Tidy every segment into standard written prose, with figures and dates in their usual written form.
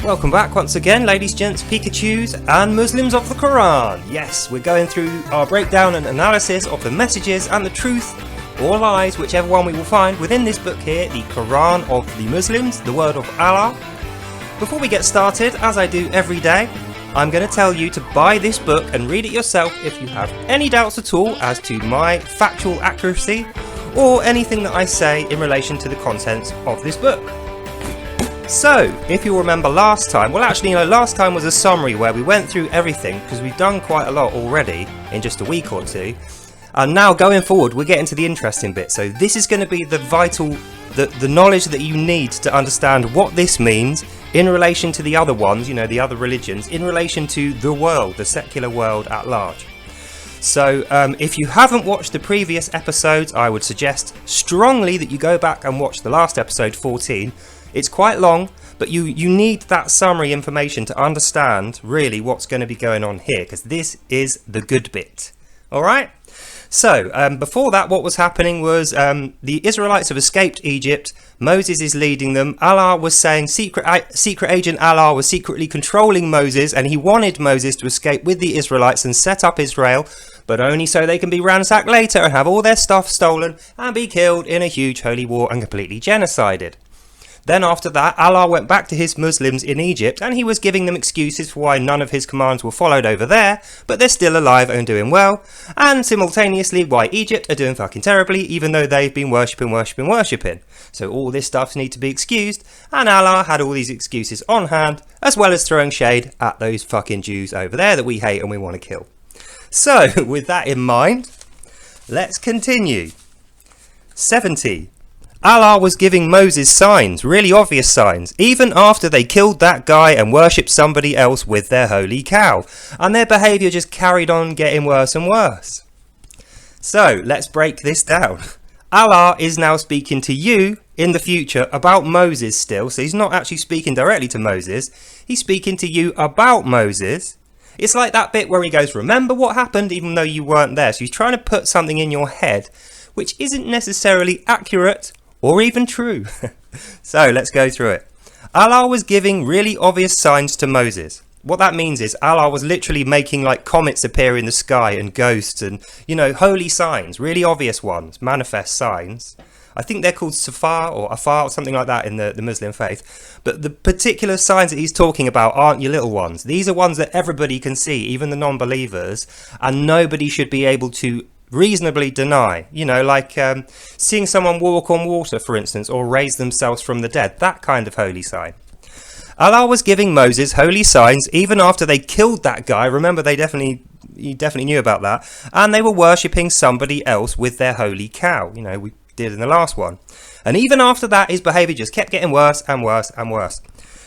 Welcome back once again, ladies, gents, Pikachus and Muslims of the Quran. Yes, we're going through our breakdown and analysis of the messages and the truth or lies, whichever one we will find within this book here, the Quran of the Muslims, the word of Allah. Before we get started, as I do every day, I'm going to tell you to buy this book and read it yourself if you have any doubts at all as to my factual accuracy or anything that I say in relation to the contents of this book. So, if you remember last time, last time was a summary where we went through everything because we've done quite a lot already in just a week or two. And now going forward, we're getting to the interesting bit. So this is going to be the vital, the knowledge that you need to understand what this means in relation to the other ones, the other religions, in relation to the world, the secular world at large. So if you haven't watched the previous episodes, I would suggest strongly that you go back and watch the last episode 14. It's quite long, but you need that summary information to understand really what's going to be going on here, because this is the good bit. Alright? So, before that, what was happening was the Israelites have escaped Egypt. Moses is leading them. Allah was saying secret agent Allah was secretly controlling Moses, and he wanted Moses to escape with the Israelites and set up Israel, but only so they can be ransacked later and have all their stuff stolen and be killed in a huge holy war and completely genocided. Then after that, Allah went back to his Muslims in Egypt and he was giving them excuses for why none of his commands were followed over there, but they're still alive and doing well, and simultaneously why Egypt are doing fucking terribly even though they've been worshipping. So all this stuff needs to be excused, and Allah had all these excuses on hand, as well as throwing shade at those fucking Jews over there that we hate and we want to kill. So with that in mind, let's continue. 70. Allah was giving Moses signs, really obvious signs, even after they killed that guy and worshipped somebody else with their holy cow, and their behaviour just carried on getting worse and worse. So, let's break this down. Allah is now speaking to you in the future about Moses still, so he's not actually speaking directly to Moses, he's speaking to you about Moses. It's like that bit where he goes, remember what happened even though you weren't there, so he's trying to put something in your head which isn't necessarily accurate or even true. So let's go through it. Allah was giving really obvious signs to Moses. What that means is Allah was literally making like comets appear in the sky and ghosts and, holy signs, really obvious ones, manifest signs. I think they're called safar or afar or something like that in the Muslim faith. But the particular signs that he's talking about aren't your little ones. These are ones that everybody can see, even the non-believers, and nobody should be able to reasonably deny, like seeing someone walk on water, for instance, or raise themselves from the dead, that kind of holy sign. Allah was giving Moses holy signs even after they killed that guy. Remember, he definitely knew about that, and they were worshipping somebody else with their holy cow. We did in the last one, and even after that, his behavior just kept getting worse and worse and worse.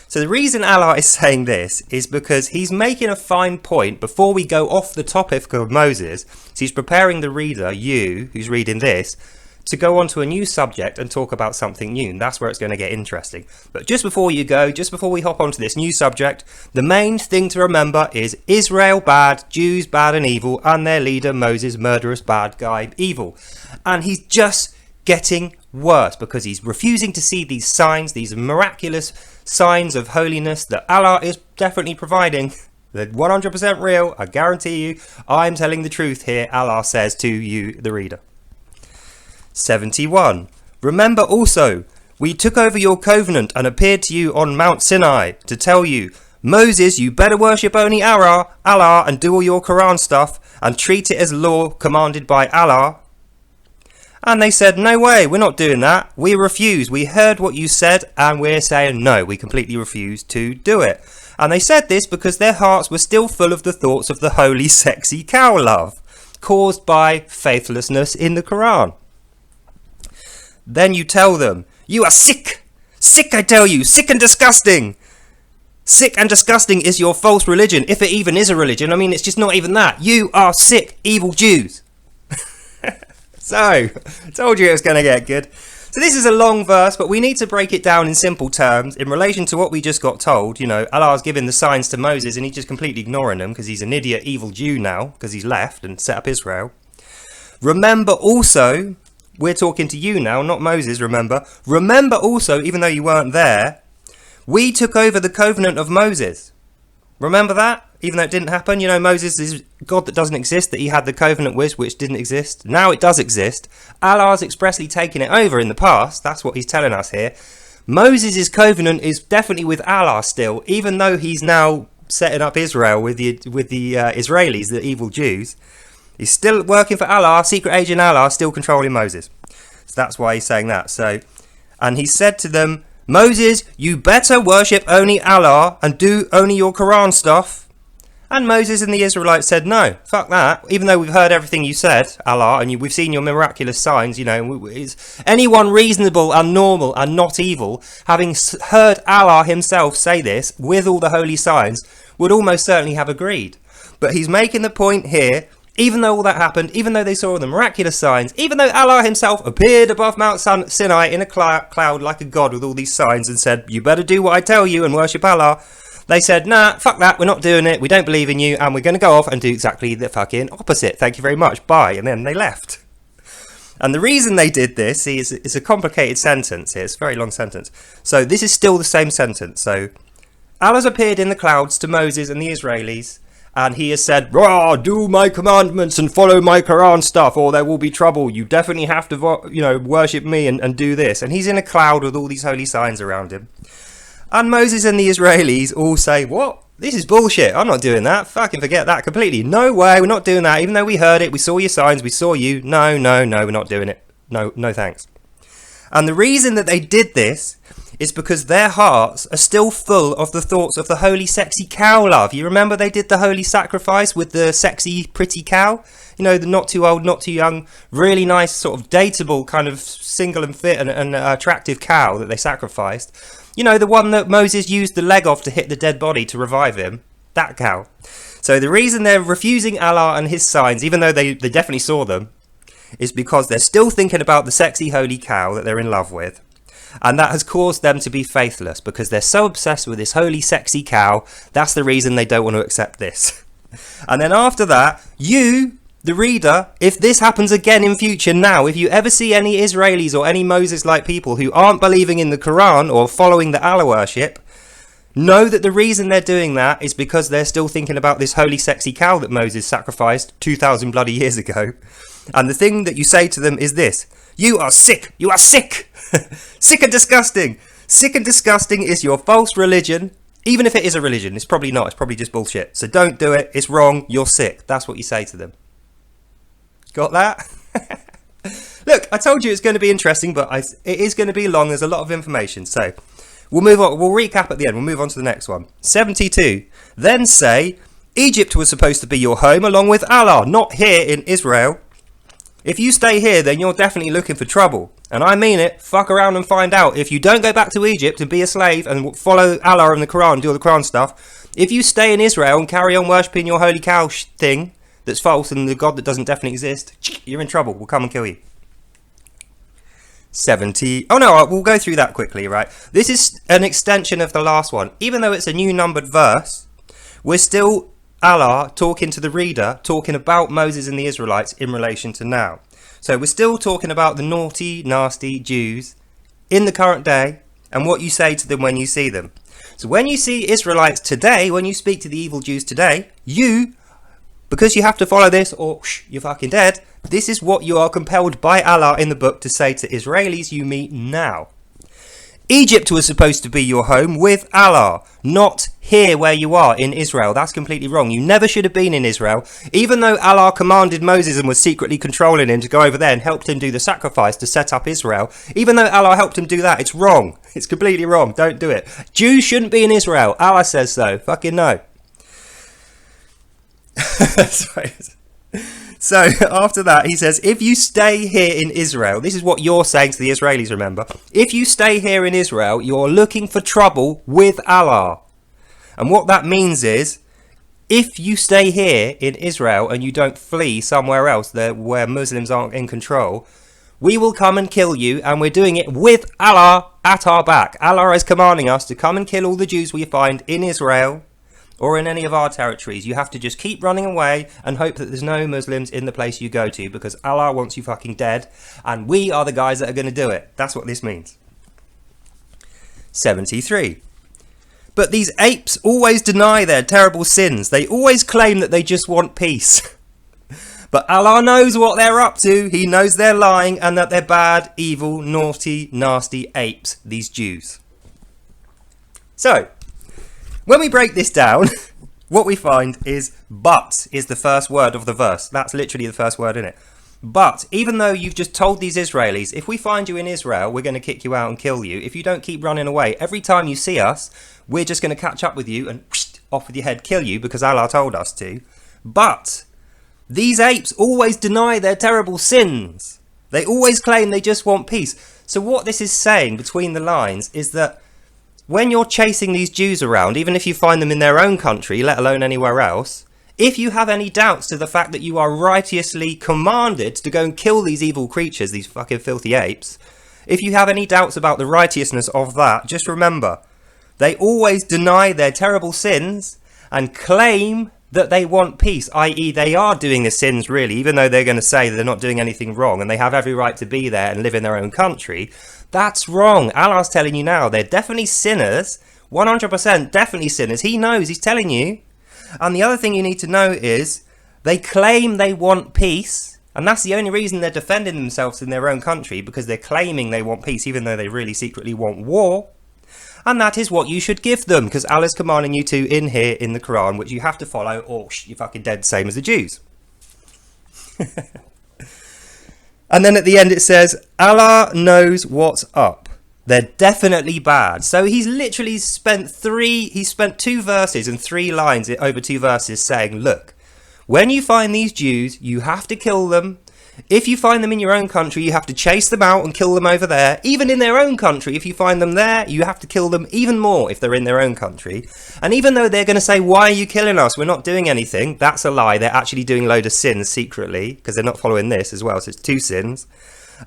So the reason Allah is saying this is because he's making a fine point before we go off the topic of Moses. So he's preparing the reader, you, who's reading this, to go on to a new subject and talk about something new. And that's where it's going to get interesting. But just before we hop onto this new subject, the main thing to remember is Israel bad, Jews bad and evil, and their leader Moses murderous bad guy evil. And he's just getting worse because he's refusing to see these signs, these miraculous signs of holiness that Allah is definitely providing. They're 100% real, I guarantee you. I'm telling the truth here, Allah says to you, the reader. 71. Remember also, we took over your covenant and appeared to you on Mount Sinai to tell you, Moses, you better worship only Allah and do all your Quran stuff and treat it as law commanded by Allah. And they said, no way, we're not doing that. We refuse. We heard what you said and we're saying no, we completely refuse to do it. And they said this because their hearts were still full of the thoughts of the holy sexy cow love caused by faithlessness in the Quran. Then you tell them, you are sick. Sick, I tell you, sick and disgusting. Sick and disgusting is your false religion, if it even is a religion. I mean, it's just not even that. You are sick, evil Jews. So, told you it was going to get good. So this is a long verse, but we need to break it down in simple terms in relation to what we just got told. Allah's giving the signs to Moses and he's just completely ignoring them because he's an idiot, evil Jew now because he's left and set up Israel. Remember also, we're talking to you now, not Moses, remember. Remember also, even though you weren't there, We took over the covenant of Moses. Remember that? Even though it didn't happen, you know, Moses is God that doesn't exist, that he had the covenant with, which didn't exist. Now it does exist. Allah's expressly taken it over in the past. That's what he's telling us here. Moses' covenant is definitely with Allah still, even though he's now setting up Israel with the Israelis, the evil Jews. He's still working for Allah, secret agent Allah, still controlling Moses. So that's why he's saying that. So, and he said to them, Moses, you better worship only Allah and do only your Quran stuff. And Moses and the Israelites said, no, fuck that. Even though we've heard everything you said, Allah, and we've seen your miraculous signs, you know, is anyone reasonable and normal and not evil, having heard Allah himself say this with all the holy signs, would almost certainly have agreed. But he's making the point here, even though all that happened, even though they saw all the miraculous signs, even though Allah himself appeared above Mount Sinai in a cloud like a god with all these signs and said, you better do what I tell you and worship Allah, they said, nah, fuck that, we're not doing it, we don't believe in you, and we're going to go off and do exactly the fucking opposite. Thank you very much, bye. And then they left. And the reason they did this is it's a complicated sentence here, it's a very long sentence. So this is still the same sentence. So Allah's appeared in the clouds to Moses and the Israelis, and he has said, do my commandments and follow my Quran stuff, or there will be trouble. You definitely have to, worship me and do this. And he's in a cloud with all these holy signs around him. And Moses and the Israelis all say, what? This is bullshit. I'm not doing that. Fucking forget that completely. No way, we're not doing that. Even though we heard it, we saw your signs, we saw you. No, we're not doing it. No thanks. And the reason that they did this is because their hearts are still full of the thoughts of the holy sexy cow love. You remember they did the holy sacrifice with the sexy pretty cow? You know, the not too old, not too young, really nice sort of dateable kind of single and fit and attractive cow that they sacrificed. You know, the one that Moses used the leg of to hit the dead body to revive him. That cow. So the reason they're refusing Allah and his signs, even though they definitely saw them, is because they're still thinking about the sexy holy cow that they're in love with. And that has caused them to be faithless because they're so obsessed with this holy sexy cow. That's the reason they don't want to accept this. And then after that, you, the reader, if this happens again in future now, if you ever see any Israelis or any Moses-like people who aren't believing in the Quran or following the Allah worship, know that the reason they're doing that is because they're still thinking about this holy sexy cow that Moses sacrificed 2,000 bloody years ago. And the thing that you say to them is this: you are sick, you are sick, sick and disgusting. Sick and disgusting is your false religion. Even if it is a religion, it's probably not, it's probably just bullshit. So don't do it, it's wrong, you're sick. That's what you say to them. Got that? Look, I told you it's going to be interesting, but it is going to be long. There's a lot of information. So we'll move on. We'll recap at the end. We'll move on to the next one. 72. Then say, Egypt was supposed to be your home along with Allah, not here in Israel. If you stay here, then you're definitely looking for trouble. And I mean it. Fuck around and find out. If you don't go back to Egypt and be a slave and follow Allah and the Quran, do all the Quran stuff, if you stay in Israel and carry on worshipping your holy cow thing, that's false and the God that doesn't definitely exist, you're in trouble. We'll come and kill you. 70. Oh no, we'll go through that quickly, right? This is an extension of the last one. Even though it's a new numbered verse, we're still Allah talking to the reader, talking about Moses and the Israelites in relation to now. So we're still talking about the naughty, nasty Jews in the current day and what you say to them when you see them. So when you see Israelites today, when you speak to the evil Jews today, because you have to follow this or you're fucking dead, this is what you are compelled by Allah in the book to say to Israelis you meet now. Egypt was supposed to be your home with Allah, not here where you are in Israel. That's completely wrong. You never should have been in Israel. Even though Allah commanded Moses and was secretly controlling him to go over there and helped him do the sacrifice to set up Israel, even though Allah helped him do that, it's wrong. It's completely wrong. Don't do it. Jews shouldn't be in Israel. Allah says so. Fucking no. So after that he says, if you stay here in Israel, this is what you're saying to the Israelis, remember, if you stay here in Israel, you're looking for trouble with Allah. And what that means is, if you stay here in Israel and you don't flee somewhere else where Muslims aren't in control, we will come and kill you, and we're doing it with Allah at our back. Allah is commanding us to come and kill all the Jews we find in Israel or in any of our territories. You have to just keep running away and hope that there's no Muslims in the place you go to, because Allah wants you fucking dead, and we are the guys that are going to do it. That's what this means. 73. But these apes always deny their terrible sins. They always claim that they just want peace. But Allah knows what they're up to. He knows they're lying and that they're bad, evil, naughty, nasty apes, these Jews. So, when we break this down, what we find is but is the first word of the verse. That's literally the first word in it. But even though you've just told these Israelis, if we find you in Israel, we're going to kick you out and kill you. If you don't keep running away, every time you see us, we're just going to catch up with you and off with your head, kill you because Allah told us to. But these apes always deny their terrible sins. They always claim they just want peace. So what this is saying between the lines is that when you're chasing these Jews around, even if you find them in their own country, let alone anywhere else, if you have any doubts to the fact that you are righteously commanded to go and kill these evil creatures, these fucking filthy apes, if you have any doubts about the righteousness of that, just remember, they always deny their terrible sins and claim that they want peace, i.e. they are doing the sins really, even though they're going to say that they're not doing anything wrong and they have every right to be there and live in their own country. That's wrong. Allah's telling you now, they're definitely sinners, 100% definitely sinners. He knows, he's telling you. And the other thing you need to know is they claim they want peace, and that's the only reason they're defending themselves in their own country, because they're claiming they want peace even though they really secretly want war. And that is what you should give them, because Allah's commanding you to in here in the Quran, which you have to follow, or you're fucking dead, same as the Jews. And then at the end it says, Allah knows what's up. They're definitely bad. So he's literally spent 2 verses and 3 lines over 2 verses saying, look, when you find these Jews, you have to kill them. If you find them in your own country, you have to chase them out and kill them over there. Even in their own country, if you find them there, you have to kill them even more if they're in their own country. And even though they're going to say, why are you killing us? We're not doing anything. That's a lie. They're actually doing a load of sins secretly, because they're not following this as well. So it's 2 sins.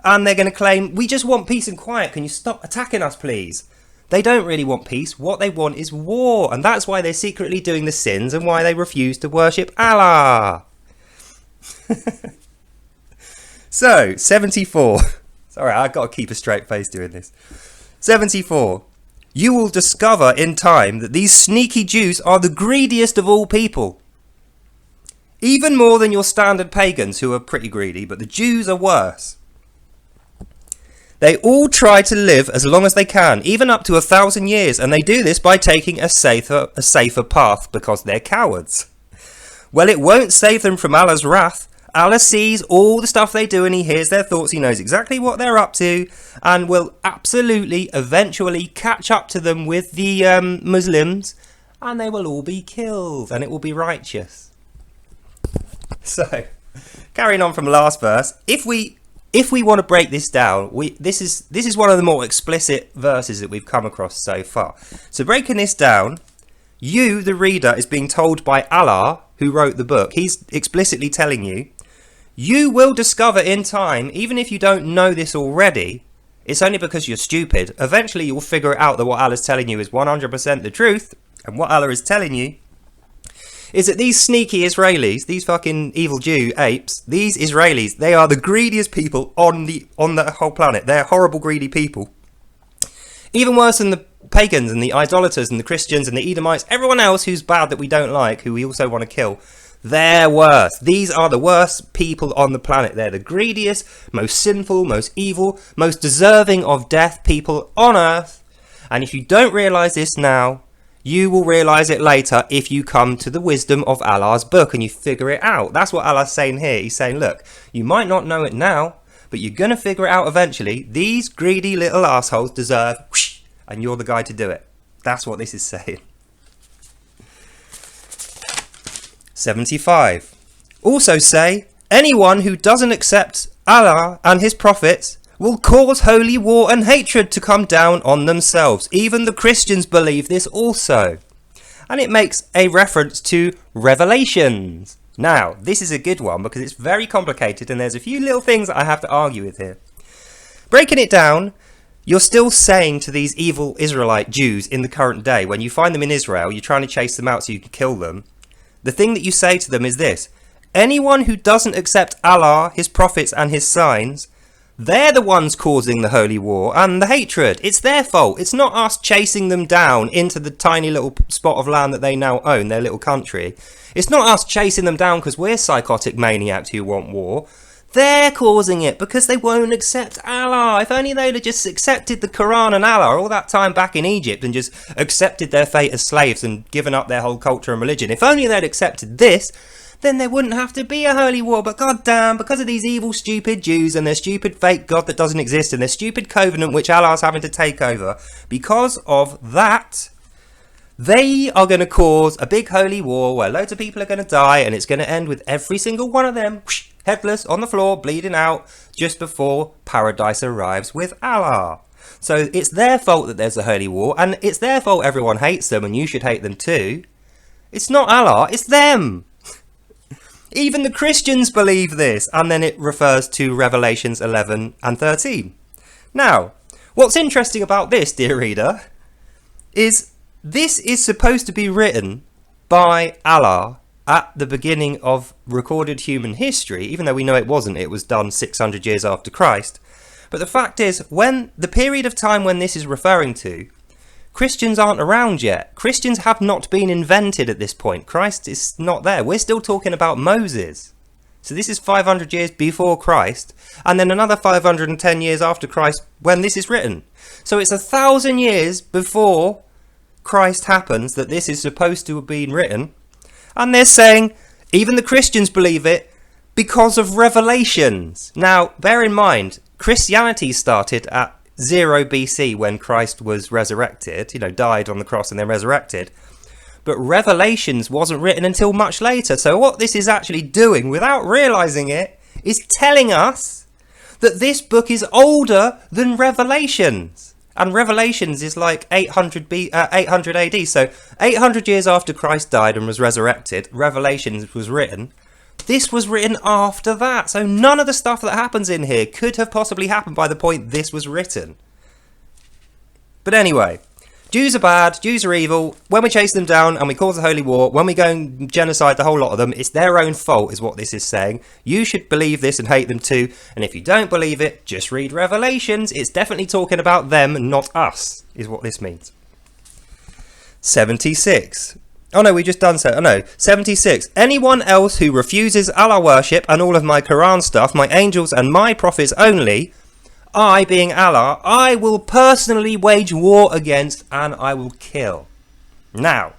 And they're going to claim, we just want peace and quiet. Can you stop attacking us, please? They don't really want peace. What they want is war. And that's why they're secretly doing the sins and why they refuse to worship Allah. So, 74. Sorry, I've got to keep a straight face doing this. 74. You will discover in time that these sneaky Jews are the greediest of all people. Even more than your standard pagans, who are pretty greedy, but the Jews are worse. They all try to live as long as they can, even up to 1,000 years, and they do this by taking a safer path because they're cowards. Well, it won't save them from Allah's wrath. Allah sees all the stuff they do and he hears their thoughts. He knows exactly what they're up to and will absolutely eventually catch up to them with the Muslims, and they will all be killed and it will be righteous. So, carrying on from last verse, if we want to break this down, this is one of the more explicit verses that we've come across so far. So breaking this down, you, the reader, is being told by Allah, who wrote the book. He's explicitly telling you, you will discover in time, even if you don't know this already, it's only because you're stupid. Eventually you'll figure it out that what Allah's telling you is 100% the truth. And what Allah is telling you is that these sneaky Israelis, these fucking evil Jew apes, these Israelis, they are the greediest people on the whole planet. They're horrible, greedy people. Even worse than the pagans and the idolaters and the Christians and the Edomites, everyone else who's bad that we don't like, who we also want to kill. They're worse. These are the worst people on the planet. They're the greediest, most sinful, most evil, most deserving of death people on earth. And if you don't realise this now, you will realise it later if you come to the wisdom of Allah's book and you figure it out. That's what Allah's saying here. He's saying, look, you might not know it now, but you're going to figure it out eventually. These greedy little assholes deserve, and you're the guy to do it. That's what this is saying. 75. Also say, anyone who doesn't accept Allah and his prophets will cause holy war and hatred to come down on themselves. Even the Christians believe this also. And it makes a reference to Revelations. Now, this is a good one because it's very complicated and there's a few little things that I have to argue with here. Breaking it down, you're still saying to these evil Israelite Jews in the current day, when you find them in Israel, you're trying to chase them out so you can kill them. The thing that you say to them is this: anyone who doesn't accept Allah, his prophets and his signs, They're the ones causing the holy war and the hatred. It's their fault. It's not us chasing them down into the tiny little spot of land that they now own, their little country. It's not us chasing them down because we're psychotic maniacs who want war. They're causing it because they won't accept Allah. If only they'd have just accepted the Quran and Allah all that time back in Egypt and just accepted their fate as slaves and given up their whole culture and religion. If only they'd accepted this, then there wouldn't have to be a holy war. But goddamn, because of these evil, stupid Jews and their stupid fake God that doesn't exist and their stupid covenant which Allah's having to take over, because of that, they are going to cause a big holy war where loads of people are going to die, and it's going to end with every single one of them headless on the floor, bleeding out, just before paradise arrives with Allah. So it's their fault that there's a holy war, and it's their fault everyone hates them, and you should hate them too. It's not Allah, it's them. Even the Christians believe this. And then it refers to Revelations 11 and 13. Now, what's interesting about this, dear reader, is this is supposed to be written by Allah at the beginning of recorded human history, even though we know it wasn't. It was done 600 years after Christ. But the fact is, when the period of time when this is referring to, Christians aren't around yet. Christians have not been invented at this point. Christ is not there. We're still talking about Moses. So this is 500 years before Christ, and then another 510 years after Christ when this is written. So it's 1,000 years before Christ happens that this is supposed to have been written. And they're saying, even the Christians believe it because of Revelations. Now, bear in mind, Christianity started at 0 BC when Christ was resurrected, died on the cross and then resurrected. But Revelations wasn't written until much later. So what this is actually doing, without realizing it, is telling us that this book is older than Revelations. And Revelations is like 800 AD. So 800 years after Christ died and was resurrected, Revelations was written. This was written after that. So none of the stuff that happens in here could have possibly happened by the point this was written. But anyway, Jews are bad, Jews are evil. When we chase them down and we cause a holy war, when we go and genocide the whole lot of them, it's their own fault is what this is saying. You should believe this and hate them too. And if you don't believe it, just read Revelations. It's definitely talking about them, not us, is what this means. 76. Oh no, we just done so. Oh no, 76. Anyone else who refuses Allah worship and all of my Quran stuff, my angels and my prophets only, I, being Allah, I will personally wage war against and I will kill. Now,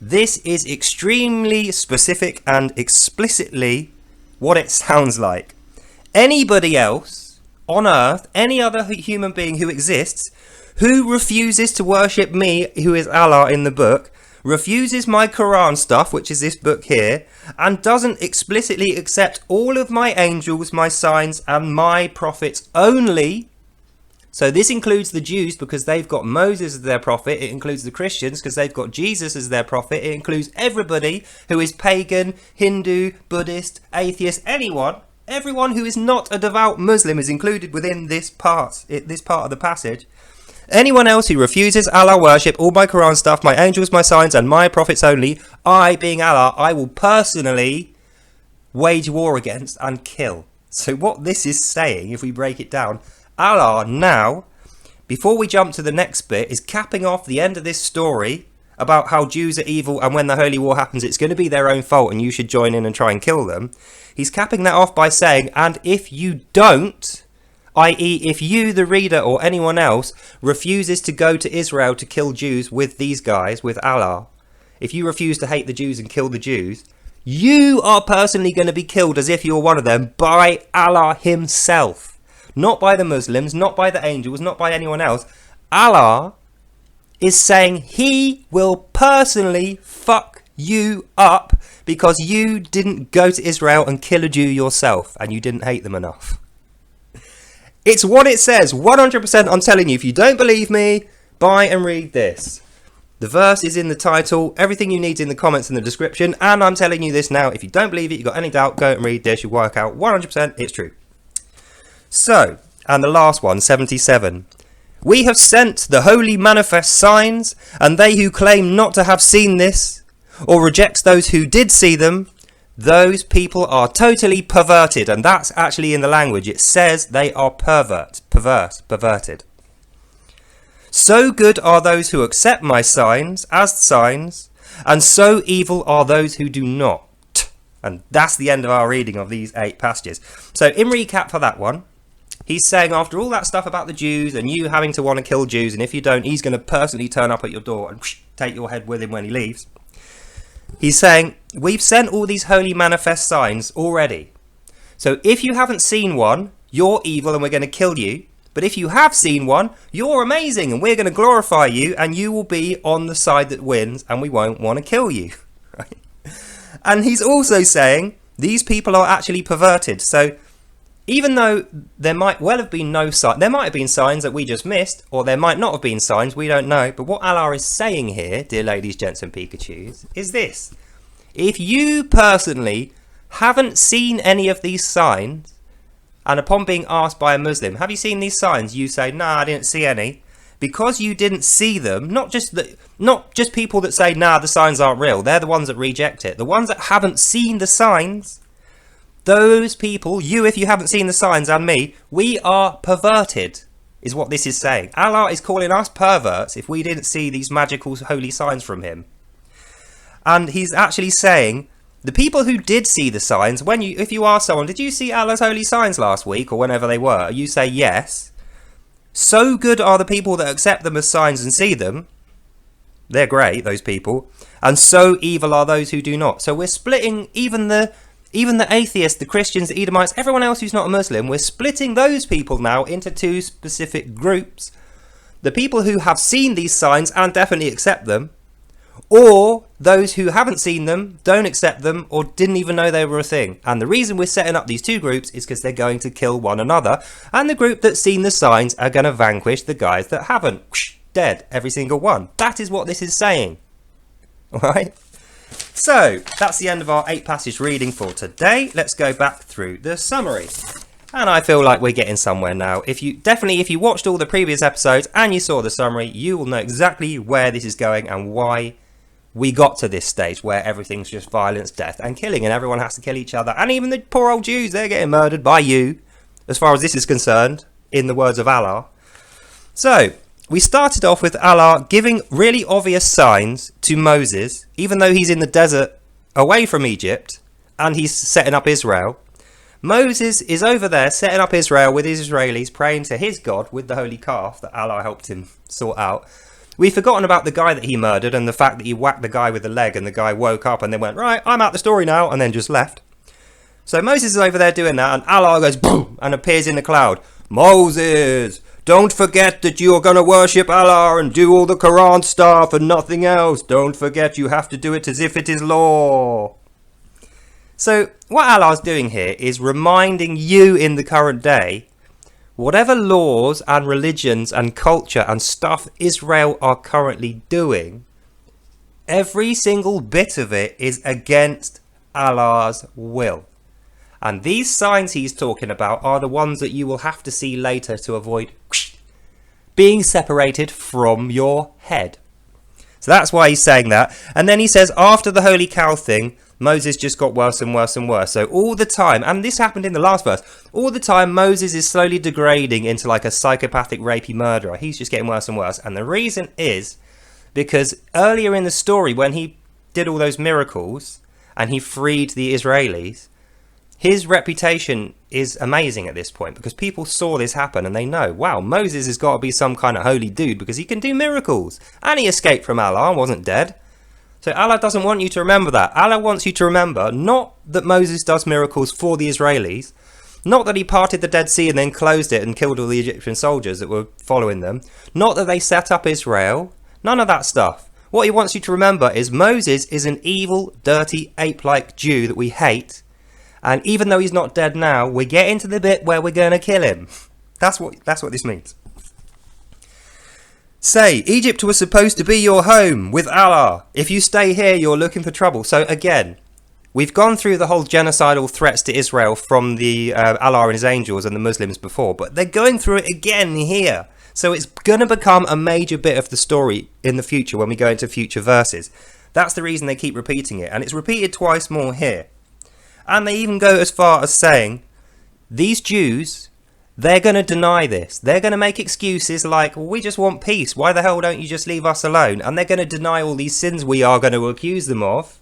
this is extremely specific and explicitly what it sounds like. Anybody else on earth, any other human being who exists, who refuses to worship me, who is Allah in the book, refuses my Quran stuff, which is this book here, and doesn't explicitly accept all of my angels, my signs, and my prophets only. So this includes the Jews because they've got Moses as their prophet. It includes the Christians because they've got Jesus as their prophet. It includes everybody who is pagan, Hindu, Buddhist, atheist, everyone who is not a devout Muslim is included within this part of the passage. Anyone else who refuses Allah worship, all my Quran stuff, my angels, my signs, and my prophets only, I, being Allah, I will personally wage war against and kill. So what this is saying, if we break it down, Allah now, before we jump to the next bit, is capping off the end of this story about how Jews are evil and when the holy war happens, it's going to be their own fault and you should join in and try and kill them. He's capping that off by saying, and if you don't, i.e. if you, the reader, or anyone else refuses to go to Israel to kill Jews with these guys, with Allah, if you refuse to hate the Jews and kill the Jews, you are personally going to be killed as if you're one of them by Allah himself. Not by the Muslims, not by the angels, not by anyone else. Allah is saying he will personally fuck you up because you didn't go to Israel and kill a Jew yourself and you didn't hate them enough. It's what it says, 100%. I'm telling you, if you don't believe me, buy and read this. The verse is in the title, everything you need is in the comments and the description, and I'm telling you this now. If you don't believe it, you've got any doubt, go and read this. You'll work out 100% it's true. So, and the last one, 77. We have sent the holy manifest signs, and they who claim not to have seen this, or rejects those who did see them, Those people are totally perverted, and that's actually in the language. It says they are perverted. So good are those who accept my signs as signs, and so evil are those who do not. And that's the end of our reading of these 8 passages. So in recap for that one, he's saying after all that stuff about the Jews and you having to want to kill Jews, and if you don't, he's going to personally turn up at your door and take your head with him when he leaves. He's saying, we've sent all these holy manifest signs already. So if you haven't seen one, you're evil and we're going to kill you. But if you have seen one, you're amazing and we're going to glorify you, and you will be on the side that wins and we won't want to kill you. Right? And he's also saying these people are actually perverted. So even though there might well have been no sign, there might have been signs that we just missed, or there might not have been signs, we don't know. But what Allah is saying here, dear ladies, gents and Pikachus, is this. If you personally haven't seen any of these signs, and upon being asked by a Muslim, have you seen these signs? You say, nah, I didn't see any. Because you didn't see them, not just people that say, nah, the signs aren't real. They're the ones that reject it. The ones that haven't seen the signs, those people, you if you haven't seen the signs, and me, we are perverted, is what this is saying. Allah is calling us perverts if we didn't see these magical holy signs from him. And he's actually saying, the people who did see the signs, if you ask someone, did you see Allah's holy signs last week or whenever they were? You say yes. So good are the people that accept them as signs and see them. They're great, those people. And so evil are those who do not. So we're splitting even the atheists, the Christians, the Edomites, everyone else who's not a Muslim, we're splitting those people now into 2 specific groups. The people who have seen these signs and definitely accept them, or those who haven't seen them, don't accept them, or didn't even know they were a thing. And the reason we're setting up these 2 groups is because they're going to kill one another, and the group that's seen the signs are going to vanquish the guys that haven't. Dead, every single one. That is what this is saying. Alright? So, that's the end of our 8 passage reading for today. Let's go back through the summary. And I feel like we're getting somewhere now. If you watched all the previous episodes and you saw the summary, you will know exactly where this is going and why we got to this stage where everything's just violence, death and killing, and everyone has to kill each other. And even the poor old Jews, they're getting murdered by you, as far as this is concerned, in the words of Allah. So, we started off with Allah giving really obvious signs to Moses, even though he's in the desert away from Egypt and he's setting up Israel. Moses is over there setting up Israel with his Israelis, praying to his God with the holy calf that Allah helped him sort out. We've forgotten about the guy that he murdered and the fact that he whacked the guy with the leg and the guy woke up and then went, right, I'm out the story now, and then just left. So Moses is over there doing that, and Allah goes boom and appears in the cloud. Moses, don't forget that you are going to worship Allah and do all the Quran stuff and nothing else. Don't forget you have to do it as if it is law. So what Allah's doing here is reminding you in the current day, whatever laws and religions and culture and stuff Israel are currently doing, every single bit of it is against Allah's will. And these signs he's talking about are the ones that you will have to see later to avoid being separated from your head. So that's why he's saying that. And then he says after the holy cow thing, Moses just got worse and worse and worse. So all the time, and this happened in the last verse, all the time Moses is slowly degrading into like a psychopathic rapey murderer. He's just getting worse and worse. And the reason is because earlier in the story when he did all those miracles and he freed the Israelis, his reputation is amazing at this point because people saw this happen and they know, wow, Moses has got to be some kind of holy dude because he can do miracles. And he escaped from Allah and wasn't dead. So Allah doesn't want you to remember that. Allah wants you to remember not that Moses does miracles for the Israelis, not that he parted the Dead Sea and then closed it and killed all the Egyptian soldiers that were following them, not that they set up Israel, none of that stuff. What he wants you to remember is Moses is an evil, dirty, ape-like Jew that we hate, and even though he's not dead now, we're getting to the bit where we're going to kill him. That's what this means. Say, Egypt was supposed to be your home with Allah. If you stay here, you're looking for trouble. So again, we've gone through the whole genocidal threats to Israel from the Allah and his angels and the Muslims before, but they're going through it again here. So it's going to become a major bit of the story in the future when we go into future verses. That's the reason they keep repeating it, and it's repeated twice more here. And they even go as far as saying, these Jews, they're going to deny this. They're going to make excuses like, well, we just want peace. Why the hell don't you just leave us alone? And they're going to deny all these sins we are going to accuse them of,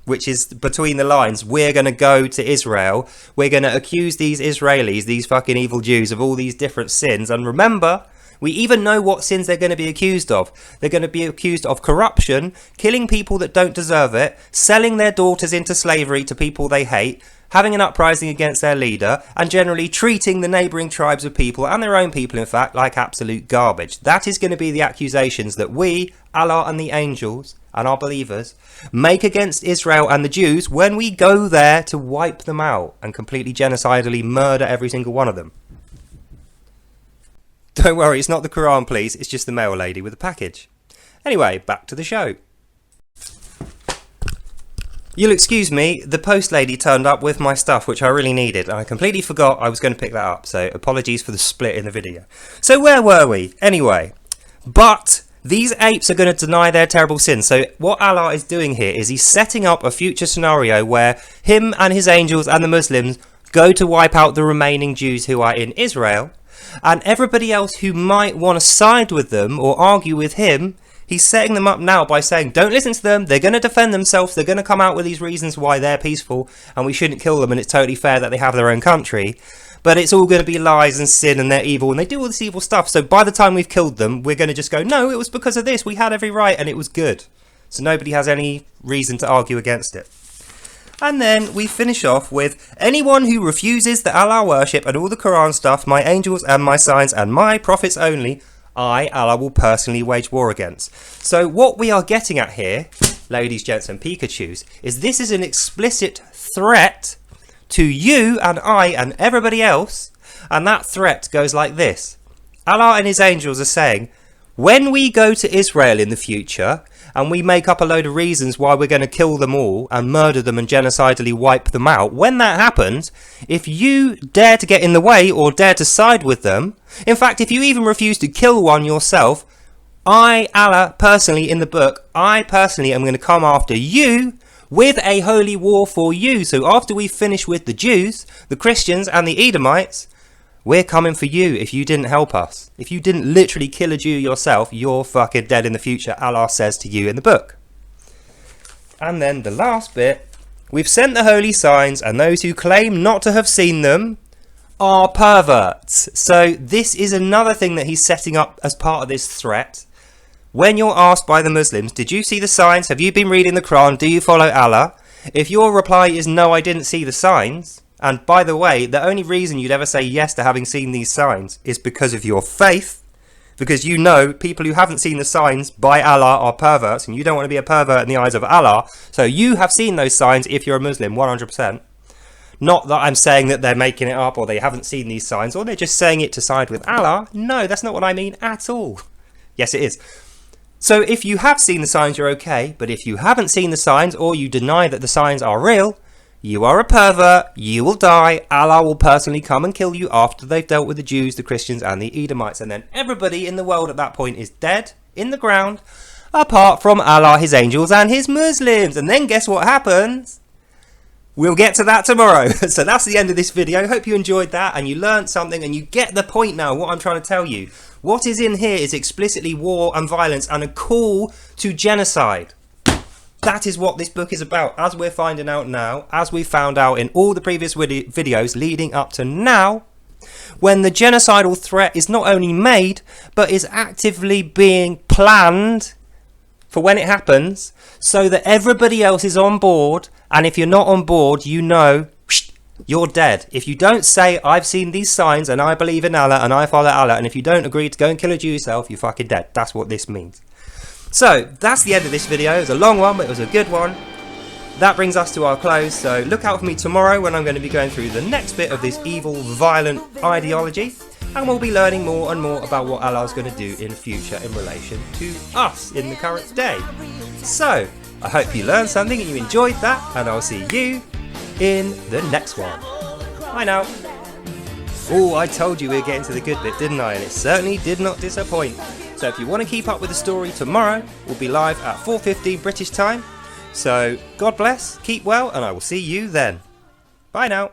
which is between the lines. We're going to go to Israel. We're going to accuse these Israelis, these fucking evil Jews, of all these different sins. And remember, we even know what sins they're going to be accused of. They're going to be accused of corruption, killing people that don't deserve it, selling their daughters into slavery to people they hate, having an uprising against their leader, and generally treating the neighbouring tribes of people, and their own people in fact, like absolute garbage. That is going to be the accusations that we, Allah and the angels, and our believers, make against Israel and the Jews when we go there to wipe them out and completely genocidally murder every single one of them. Don't worry, it's not the Quran, please, it's just the mail lady with a package. Anyway, back to the show. You'll excuse me, the post lady turned up with my stuff, which I really needed, and I completely forgot I was going to pick that up, so apologies for the split in the video. So where were we? Anyway, but these apes are going to deny their terrible sins. So what Allah is doing here is he's setting up a future scenario where him and his angels and the Muslims go to wipe out the remaining Jews who are in Israel, and everybody else who might want to side with them or argue with him, he's setting them up now by saying, don't listen to them, they're going to defend themselves, they're going to come out with these reasons why they're peaceful and we shouldn't kill them and it's totally fair that they have their own country. But it's all going to be lies and sin and they're evil and they do all this evil stuff. So by the time we've killed them, we're going to just go, no, it was because of this, we had every right and it was good. So nobody has any reason to argue against it. And then we finish off with, anyone who refuses the Allah worship and all the Quran stuff, my angels and my signs and my prophets only, I, Allah, will personally wage war against. So what we are getting at here, ladies, gents and Pikachus, is this is an explicit threat to you and I and everybody else. And that threat goes like this. Allah and his angels are saying, when we go to Israel in the future and we make up a load of reasons why we're going to kill them all and murder them and genocidally wipe them out, when that happens, if you dare to get in the way or dare to side with them, in fact, if you even refuse to kill one yourself, I, Allah, personally in the book, I personally am going to come after you with a holy war for you. So after we finish with the Jews, the Christians and the Edomites, we're coming for you if you didn't help us. If you didn't literally kill a Jew yourself, you're fucking dead in the future, Allah says to you in the book. And then the last bit, we've sent the holy signs and those who claim not to have seen them are perverts. So this is another thing that he's setting up as part of this threat. When you're asked by the Muslims, did you see the signs? Have you been reading the Quran? Do you follow Allah? If your reply is no, I didn't see the signs, and by the way, the only reason you'd ever say yes to having seen these signs is because of your faith, because you know people who haven't seen the signs by Allah are perverts, and you don't want to be a pervert in the eyes of Allah, so you have seen those signs if you're a Muslim, 100%. Not that I'm saying that they're making it up or they haven't seen these signs or they're just saying it to side with Allah. No, that's not what I mean at all. Yes, it is. So if you have seen the signs, you're okay. But if you haven't seen the signs or you deny that the signs are real, you are a pervert, you will die, Allah will personally come and kill you after they've dealt with the Jews, the Christians and the Edomites. And then everybody in the world at that point is dead in the ground, apart from Allah, his angels and his Muslims. And then guess what happens? We'll get to that tomorrow. So that's the end of this video. Hope you enjoyed that and you learned something and you get the point now, what I'm trying to tell you. What is in here is explicitly war and violence and a call to genocide. That is what this book is about, as we're finding out now, as we found out in all the previous videos leading up to now, when the genocidal threat is not only made, but is actively being planned for when it happens, so that everybody else is on board, and if you're not on board, you know, you're dead. If you don't say, I've seen these signs, and I believe in Allah, and I follow Allah, and if you don't agree to go and kill a Jew yourself, you're fucking dead. That's what this means. So, that's the end of this video. It was a long one, but it was a good one. That brings us to our close, so look out for me tomorrow when I'm going to be going through the next bit of this evil, violent ideology, and we'll be learning more and more about what Allah's going to do in future in relation to us in the current day. So, I hope you learned something and you enjoyed that, and I'll see you in the next one. Bye now. Oh, I told you we were getting to the good bit, didn't I? And it certainly did not disappoint. So if you want to keep up with the story tomorrow, we'll be live at 4:15 British time. So, God bless, keep well, and I will see you then. Bye now.